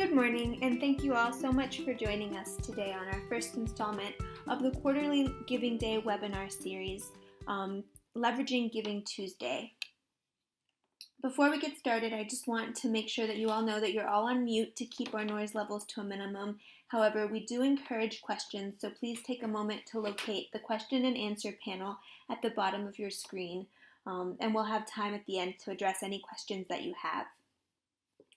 Good morning, and thank you all so much for joining us today on our first installment of the quarterly Giving Day webinar series, Leveraging Giving Tuesday. Before we get started, I just want to make sure that you all know that you're all on mute to keep our noise levels to a minimum. However, we do encourage questions, so please take a moment to locate the question and answer panel at the bottom of your screen, and we'll have time at the end to address any questions that you have.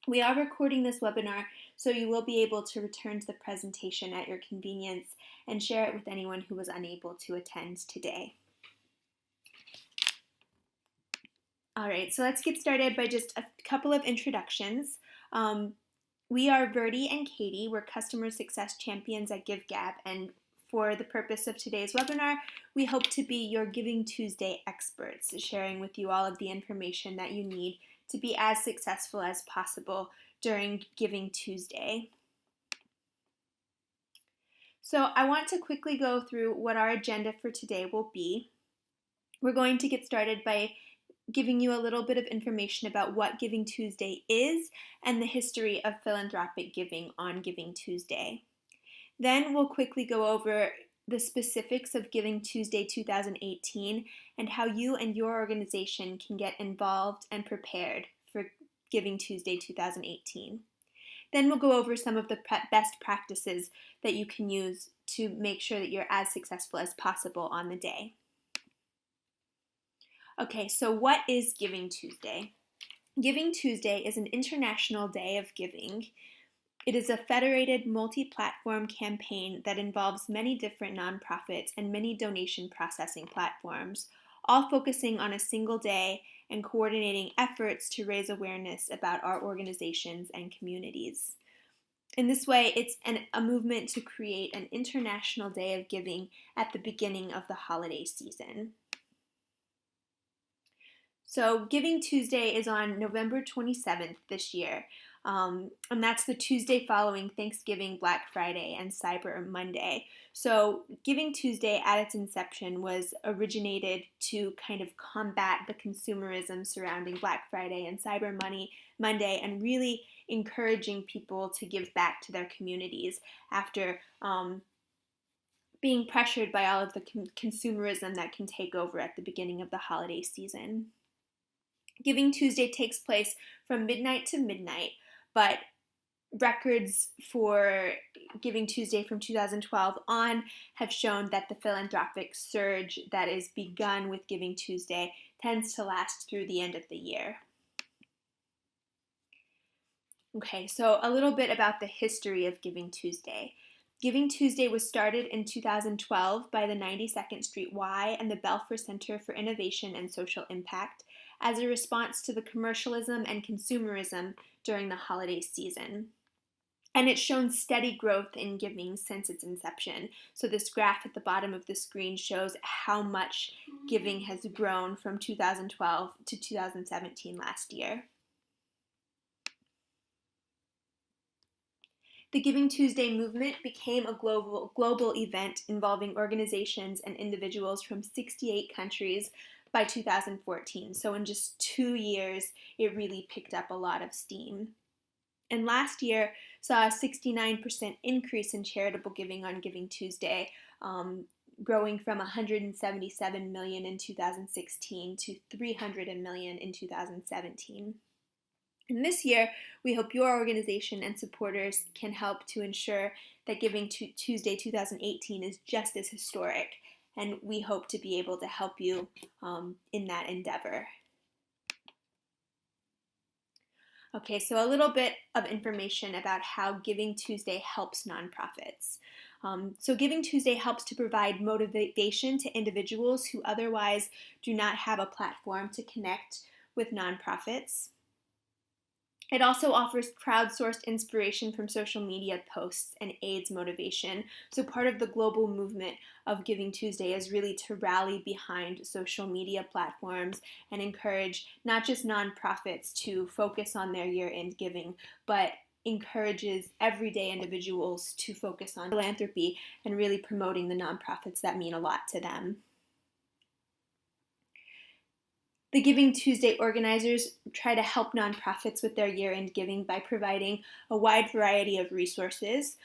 We are recording this webinar, so you will be able to return to the presentation at your convenience and share it with anyone who was unable to attend today. All right, so let's get started by just a couple of introductions. We are Verdi and Katie. We're Customer Success Champions at GiveGab, and for the purpose of today's webinar, we hope to be your Giving Tuesday experts, sharing with you all of the information that you need to be as successful as possible during Giving Tuesday. So I want to quickly go through what our agenda for today will be. We're going to get started by giving you a little bit of information about what Giving Tuesday is and the history of philanthropic giving on Giving Tuesday. Then we'll quickly go over the specifics of Giving Tuesday 2018 and how you and your organization can get involved and prepared for Giving Tuesday 2018. Then we'll go over some of the best practices that you can use to make sure that you're as successful as possible on the day. Okay, so what is Giving Tuesday? Giving Tuesday is an international day of giving. It is a federated multi-platform campaign that involves many different nonprofits and many donation processing platforms, all focusing on a single day and coordinating efforts to raise awareness about our organizations and communities. In this way, it's a movement to create an international day of giving at the beginning of the holiday season. So Giving Tuesday is on November 27th this year. And that's the Tuesday following Thanksgiving, Black Friday, and Cyber Monday. So Giving Tuesday at its inception was originated to kind of combat the consumerism surrounding Black Friday and Cyber Monday and really encouraging people to give back to their communities after being pressured by all of the consumerism that can take over at the beginning of the holiday season. Giving Tuesday takes place from midnight to midnight, but records for Giving Tuesday from 2012 on have shown that the philanthropic surge that is begun with Giving Tuesday tends to last through the end of the year. Okay, so a little bit about the history of Giving Tuesday. Giving Tuesday was started in 2012 by the 92nd Street Y and the Belfer Center for Innovation and Social Impact as a response to the commercialism and consumerism during the holiday season. And it's shown steady growth in giving since its inception. So this graph at the bottom of the screen shows how much giving has grown from 2012 to 2017 last year. The Giving Tuesday movement became a global event involving organizations and individuals from 68 countries by 2014. So in just 2 years, it really picked up a lot of steam. And last year saw a 69% increase in charitable giving on Giving Tuesday, growing from 177 million in 2016 to 300 million in 2017. And this year, we hope your organization and supporters can help to ensure that Giving Tuesday 2018 is just as historic, and we hope to be able to help you in that endeavor. Okay, so a little bit of information about how Giving Tuesday helps nonprofits. So Giving Tuesday helps to provide motivation to individuals who otherwise do not have a platform to connect with nonprofits. It also offers crowdsourced inspiration from social media posts and aids motivation. So part of the global movement of Giving Tuesday is really to rally behind social media platforms and encourage not just nonprofits to focus on their year-end giving, but encourages everyday individuals to focus on philanthropy and really promoting the nonprofits that mean a lot to them. The Giving Tuesday organizers try to help nonprofits with their year-end giving by providing a wide variety of resources,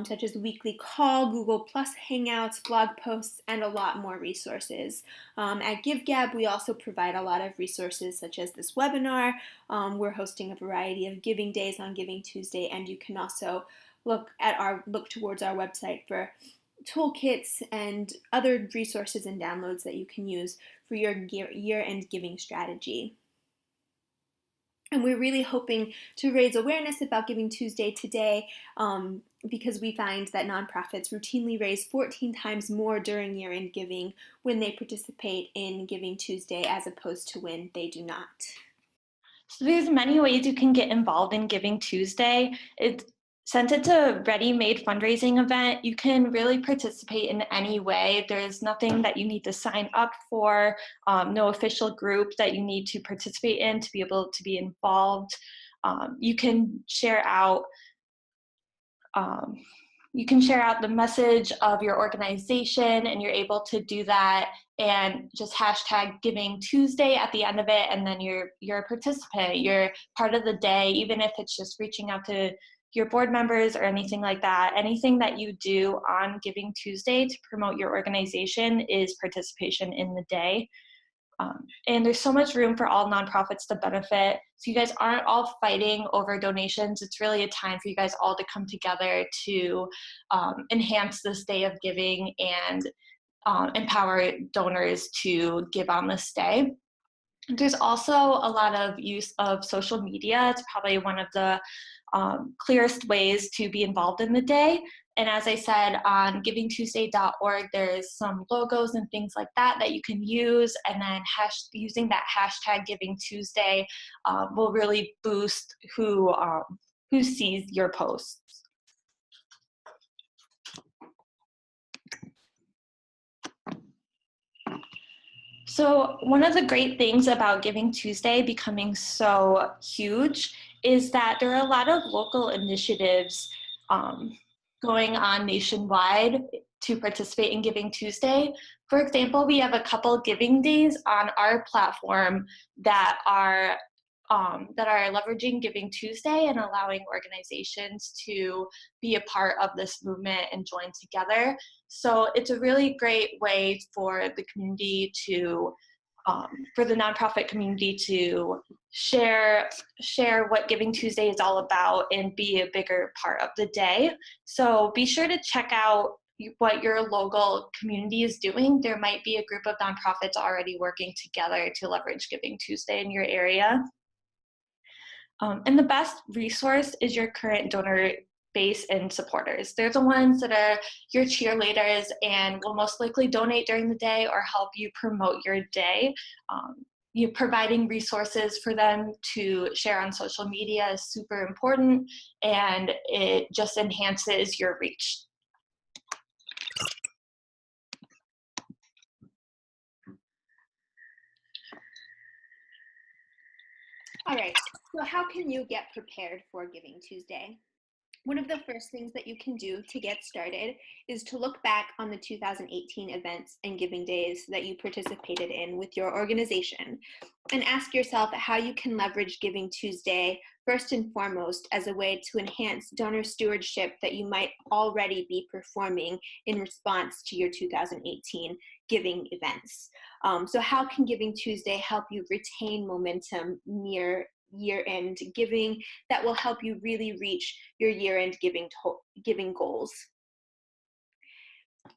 such as weekly call, Google Plus Hangouts, blog posts, and a lot more resources. At GiveGab, we also provide a lot of resources such as this webinar. We're hosting a variety of giving days on Giving Tuesday, and you can also look towards our website for toolkits and other resources and downloads that you can use for your year-end giving strategy. And we're really hoping to raise awareness about Giving Tuesday today because we find that nonprofits routinely raise 14 times more during year-end giving when they participate in Giving Tuesday as opposed to when they do not. So there's many ways you can get involved in Giving Tuesday. Since it's a ready-made fundraising event, you can really participate in any way. There's nothing that you need to sign up for, no official group that you need to participate in to be able to be involved. You can share out the message of your organization, and you're able to do that and just hashtag Giving Tuesday at the end of it, and then you're a participant, you're part of the day, even if it's just reaching out to your board members or anything like that. Anything that you do on Giving Tuesday to promote your organization is participation in the day. And there's so much room for all nonprofits to benefit. So you guys aren't all fighting over donations. It's really a time for you guys all to come together to enhance this day of giving and empower donors to give on this day. There's also a lot of use of social media. It's probably one of the clearest ways to be involved in the day. And as I said, on givingtuesday.org, there's some logos and things like that you can use. And then using that hashtag Giving Tuesday will really boost who sees your posts. So one of the great things about Giving Tuesday becoming so huge is that there are a lot of local initiatives going on nationwide to participate in Giving Tuesday. For example, we have a couple giving days on our platform that are leveraging Giving Tuesday and allowing organizations to be a part of this movement and join together. So it's a really great way for the community to, for the nonprofit community to share what Giving Tuesday is all about and be a bigger part of the day. So be sure to check out what your local community is doing. There might be a group of nonprofits already working together to leverage Giving Tuesday in your area. And the best resource is your current donor base and supporters. They're the ones that are your cheerleaders and will most likely donate during the day or help you promote your day. You providing resources for them to share on social media is super important, and it just enhances your reach. All right, so how can you get prepared for Giving Tuesday? One of the first things that you can do to get started is to look back on the 2018 events and giving days that you participated in with your organization and ask yourself how you can leverage Giving Tuesday first and foremost as a way to enhance donor stewardship that you might already be performing in response to your 2018 giving events. So how can Giving Tuesday help you retain momentum near year-end giving that will help you really reach your year-end giving goals?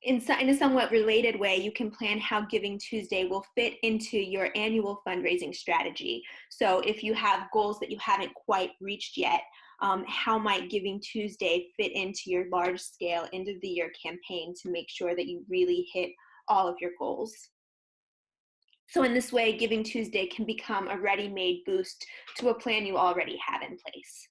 In a somewhat related way, you can plan how Giving Tuesday will fit into your annual fundraising strategy. So if you have goals that you haven't quite reached yet, how might Giving Tuesday fit into your large-scale end-of-the-year campaign to make sure that you really hit all of your goals? So in this way, Giving Tuesday can become a ready-made boost to a plan you already have in place.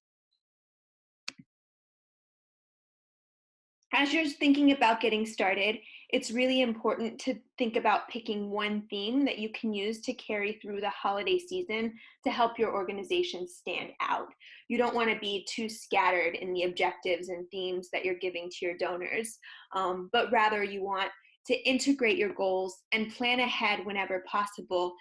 As you're thinking about getting started, it's really important to think about picking one theme that you can use to carry through the holiday season to help your organization stand out. You don't want to be too scattered in the objectives and themes that you're giving to your donors, but rather you want to integrate your goals and plan ahead whenever possible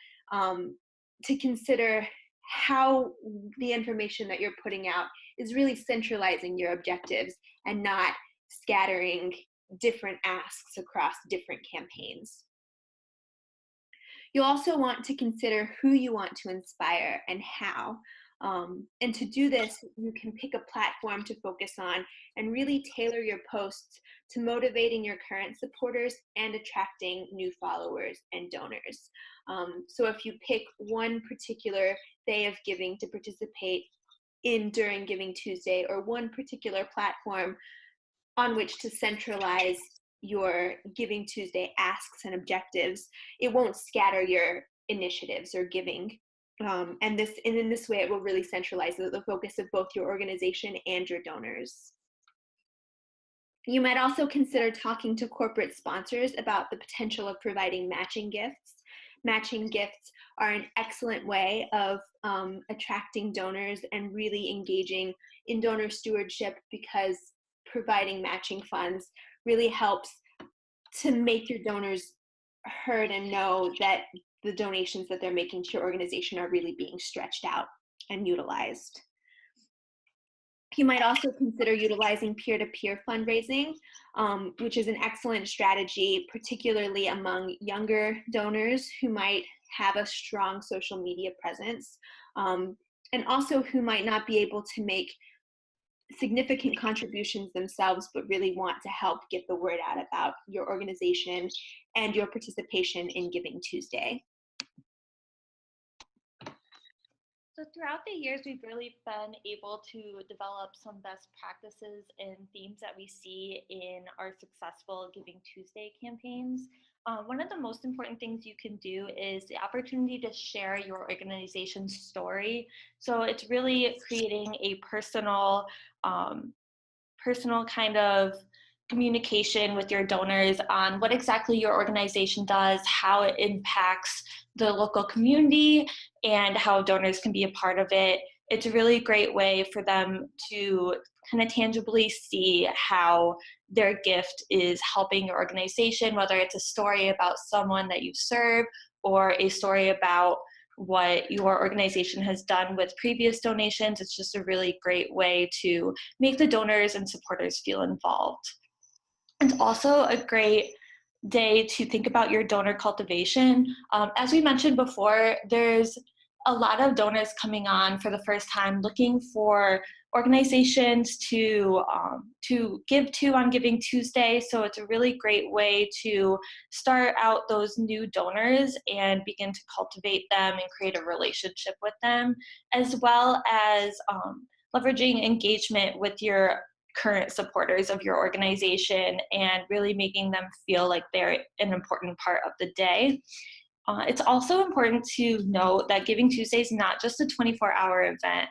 to consider how the information that you're putting out is really centralizing your objectives and not scattering different asks across different campaigns. You'll also want to consider who you want to inspire and how. And to do this, you can pick a platform to focus on and really tailor your posts to motivating your current supporters and attracting new followers and donors. So if you pick one particular day of giving to participate in during Giving Tuesday, or one particular platform on which to centralize your Giving Tuesday asks and objectives, it won't scatter your initiatives or giving. And in this way, it will really centralize the focus of both your organization and your donors. You might also consider talking to corporate sponsors about the potential of providing matching gifts. Matching gifts are an excellent way of attracting donors and really engaging in donor stewardship, because providing matching funds really helps to make your donors heard and know that the donations that they're making to your organization are really being stretched out and utilized. You might also consider utilizing peer-to-peer fundraising, which is an excellent strategy, particularly among younger donors who might have a strong social media presence, and also who might not be able to make significant contributions themselves, but really want to help get the word out about your organization and your participation in Giving Tuesday. So throughout the years, we've really been able to develop some best practices and themes that we see in our successful Giving Tuesday campaigns. One of the most important things you can do is the opportunity to share your organization's story. So it's really creating a personal kind of communication with your donors on what exactly your organization does, how it impacts the local community, and how donors can be a part of it. It's a really great way for them to kind of tangibly see how their gift is helping your organization, whether it's a story about someone that you serve or a story about what your organization has done with previous donations. It's just a really great way to make the donors and supporters feel involved. It's also a great day to think about your donor cultivation. As we mentioned before, there's a lot of donors coming on for the first time looking for organizations to give to on Giving Tuesday. So it's a really great way to start out those new donors and begin to cultivate them and create a relationship with them, as well as leveraging engagement with your current supporters of your organization and really making them feel like they're an important part of the day. It's also important to note that Giving Tuesday is not just a 24-hour event.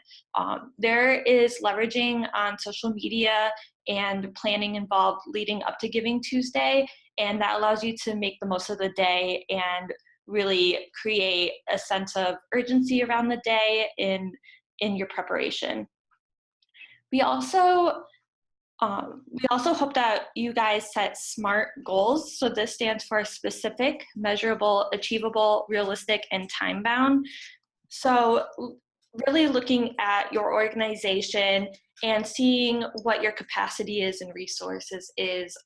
There is leveraging on social media and planning involved leading up to Giving Tuesday, and that allows you to make the most of the day and really create a sense of urgency around the day in your preparation. We also hope that you guys set SMART goals. So this stands for specific, measurable, achievable, realistic, and time-bound. So really looking at your organization and seeing what your capacity is and resources is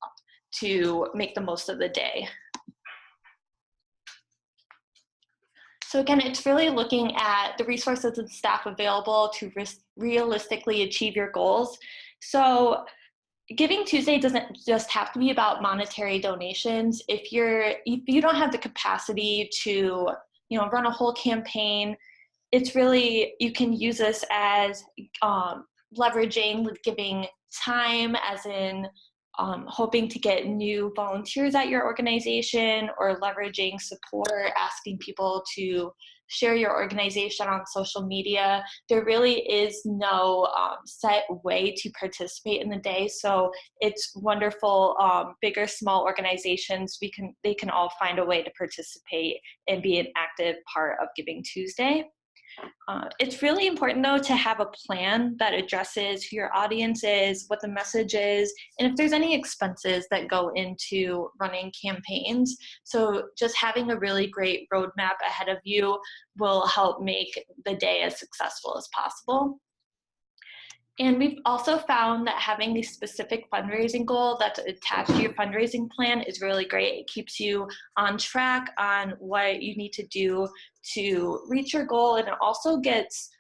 to make the most of the day. So again, it's really looking at the resources and staff available to realistically achieve your goals. So Giving Tuesday doesn't just have to be about monetary donations. If you don't have the capacity to, run a whole campaign, it's really, you can use this as leveraging with giving time, as in hoping to get new volunteers at your organization, or leveraging support, asking people to share your organization on social media. There really is no set way to participate in the day, so it's wonderful. Big or small organizations, they can all find a way to participate and be an active part of Giving Tuesday. It's really important, though, to have a plan that addresses who your audience is, what the message is, and if there's any expenses that go into running campaigns. So just having a really great roadmap ahead of you will help make the day as successful as possible. And we've also found that having a specific fundraising goal that's attached to your fundraising plan is really great. It keeps you on track on what you need to do to reach your goal, and it also gets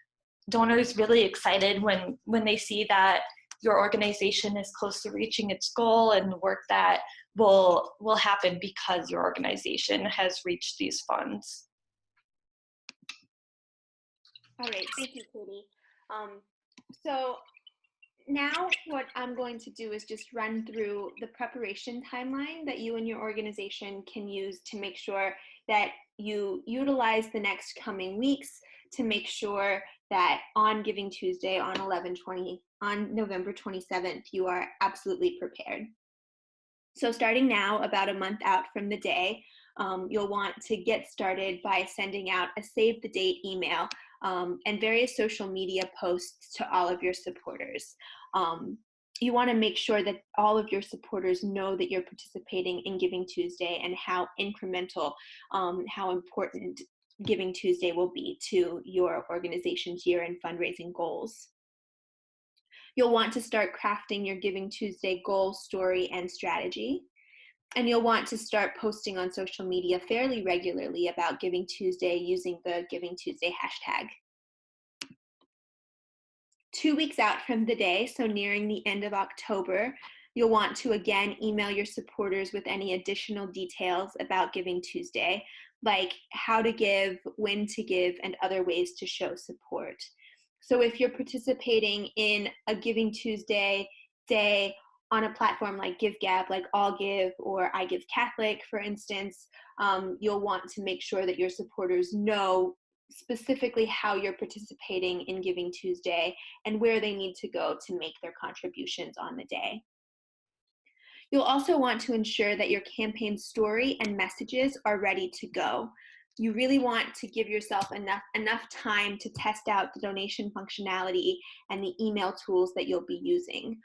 donors really excited when they see that your organization is close to reaching its goal and the work that will happen because your organization has reached these funds. All right, thank you, Katie. So now what I'm going to do is just run through the preparation timeline that you and your organization can use to make sure that you utilize the next coming weeks to make sure that on Giving Tuesday on November 27th, you are absolutely prepared. So starting now, about a month out from the day, you'll want to get started by sending out a save the date email and various social media posts to all of your supporters. You want to make sure that all of your supporters know that you're participating in Giving Tuesday and how incremental, how important Giving Tuesday will be to your organization's year-end fundraising goals. You'll want to start crafting your Giving Tuesday goal, story, and strategy. And you'll want to start posting on social media fairly regularly about Giving Tuesday using the Giving Tuesday hashtag. 2 weeks out from the day, so nearing the end of October, you'll want to again email your supporters with any additional details about Giving Tuesday, like how to give, when to give, and other ways to show support. So if you're participating in a Giving Tuesday day on a platform like GiveGab, like All Give or I Give Catholic, for instance, you'll want to make sure that your supporters know specifically how you're participating in Giving Tuesday and where they need to go to make their contributions on the day. You'll also want to ensure that your campaign story and messages are ready to go. You really want to give yourself enough time to test out the donation functionality and the email tools that you'll be using.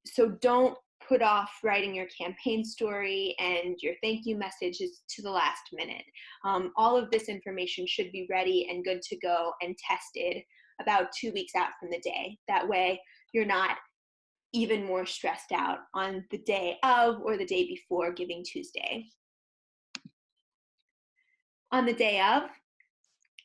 So don't put off writing your campaign story and your thank you messages to the last minute. All of this information should be ready and good to go and tested about 2 weeks out from the day. That way you're not even more stressed out on the day of or the day before Giving Tuesday. On the day of,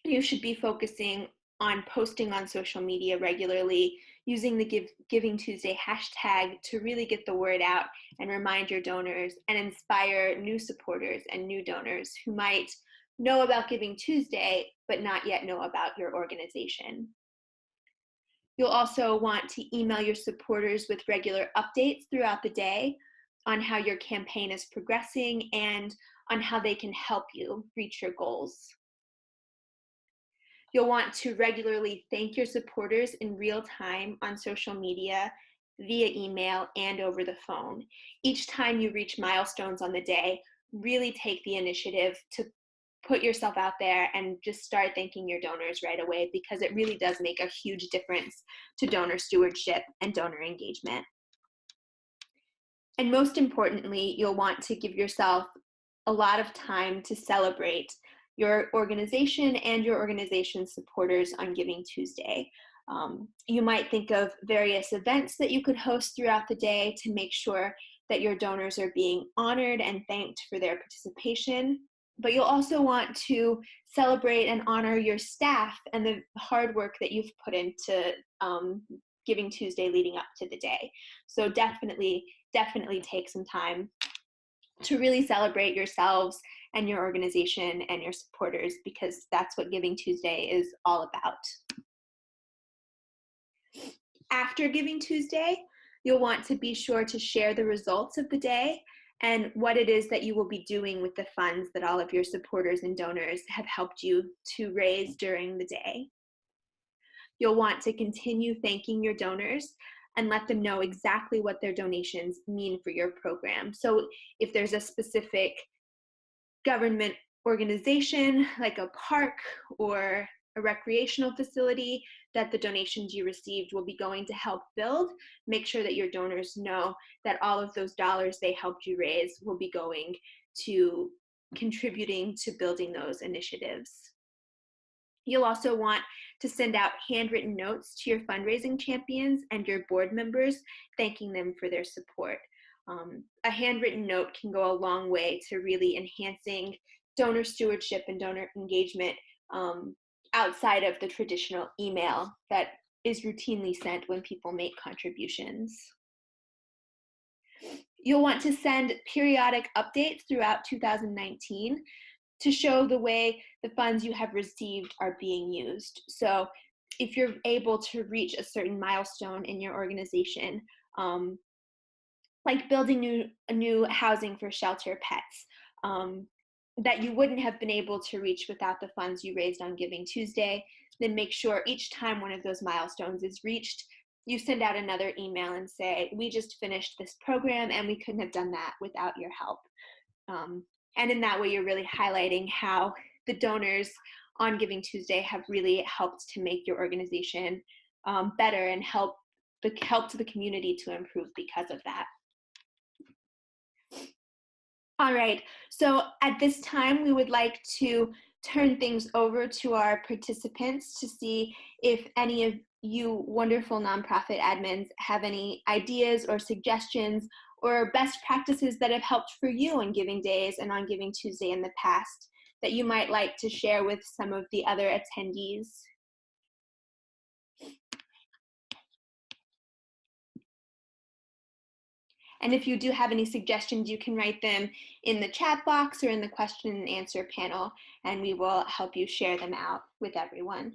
you should be focusing on posting on social media regularly, using the Giving Tuesday hashtag to really get the word out and remind your donors and inspire new supporters and new donors who might know about Giving Tuesday but not yet know about your organization. You'll also want to email your supporters with regular updates throughout the day on how your campaign is progressing and on how they can help you reach your goals. You'll want to regularly thank your supporters in real time on social media, via email, and over the phone. Each time you reach milestones on the day, really take the initiative to put yourself out there and just start thanking your donors right away, because it really does make a huge difference to donor stewardship and donor engagement. And most importantly, you'll want to give yourself a lot of time to celebrate your organization and your organization's supporters on Giving Tuesday. You might think of various events that you could host throughout the day to make sure that your donors are being honored and thanked for their participation. But you'll also want to celebrate and honor your staff and the hard work that you've put into Giving Tuesday leading up to the day. So definitely take some time to really celebrate yourselves and your organization and your supporters, because that's what Giving Tuesday is all about. After Giving Tuesday, you'll want to be sure to share the results of the day and what it is that you will be doing with the funds that all of your supporters and donors have helped you to raise during the day. You'll want to continue thanking your donors and let them know exactly what their donations mean for your program. So if there's a specific government organization like a park or a recreational facility that the donations you received will be going to help build, make sure that your donors know that all of those dollars they helped you raise will be going to contributing to building those initiatives. You'll also want to send out handwritten notes to your fundraising champions and your board members, thanking them for their support. A handwritten note can go a long way to really enhancing donor stewardship and donor engagement outside of the traditional email that is routinely sent when people make contributions. You'll want to send periodic updates throughout 2019 to show the way the funds you have received are being used. So if you're able to reach a certain milestone in your organization, like building new housing for shelter pets, that you wouldn't have been able to reach without the funds you raised on Giving Tuesday, then make sure each time one of those milestones is reached, you send out another email and say, we just finished this program and we couldn't have done that without your help. And in that way, you're really highlighting how the donors on Giving Tuesday have really helped to make your organization better and help to the community to improve because of that. All right, so at this time, we would like to turn things over to our participants to see if any of you wonderful nonprofit admins have any ideas or suggestions or best practices that have helped for you on Giving Days and on Giving Tuesday in the past that you might like to share with some of the other attendees. And if you do have any suggestions, you can write them in the chat box or in the question and answer panel, and we will help you share them out with everyone.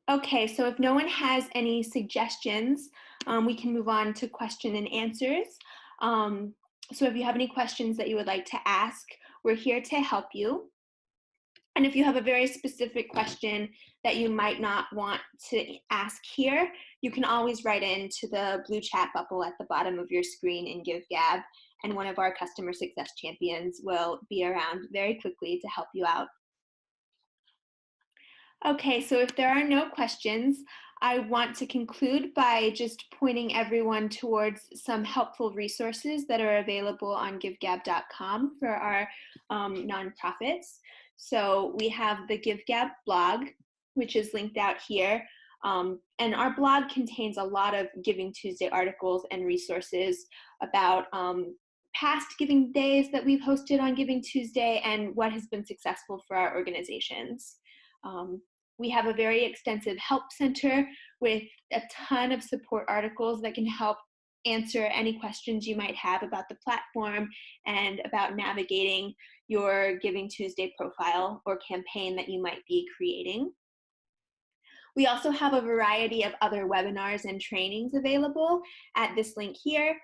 Okay, so if no one has any suggestions, we can move on to question and answers. So if you have any questions that you would like to ask, we're here to help you. And if you have a very specific question that you might not want to ask here, you can always write into the blue chat bubble at the bottom of your screen in GiveGab, and one of our customer success champions will be around very quickly to help you out. Okay, so if there are no questions, I want to conclude by just pointing everyone towards some helpful resources that are available on givegab.com for our nonprofits. So we have the GiveGab blog, which is linked out here. And our blog contains a lot of Giving Tuesday articles and resources about past Giving Days that we've hosted on Giving Tuesday and what has been successful for our organizations. We have a very extensive help center with a ton of support articles that can help answer any questions you might have about the platform and about navigating your Giving Tuesday profile or campaign that you might be creating. We also have a variety of other webinars and trainings available at this link here.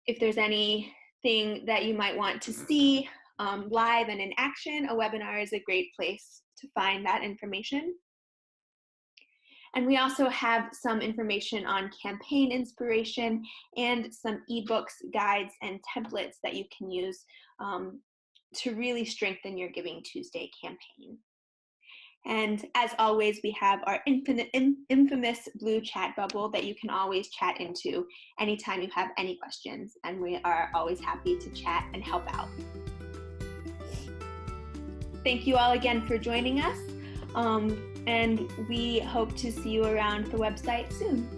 If there's anything that you might want to see live and in action, a webinar is a great place to find that information. And we also have some information on campaign inspiration and some ebooks, guides, and templates that you can use to really strengthen your Giving Tuesday campaign. And as always, we have our infamous blue chat bubble that you can always chat into anytime you have any questions, and we are always happy to chat and help out. Thank you all again for joining us, and we hope to see you around the website soon.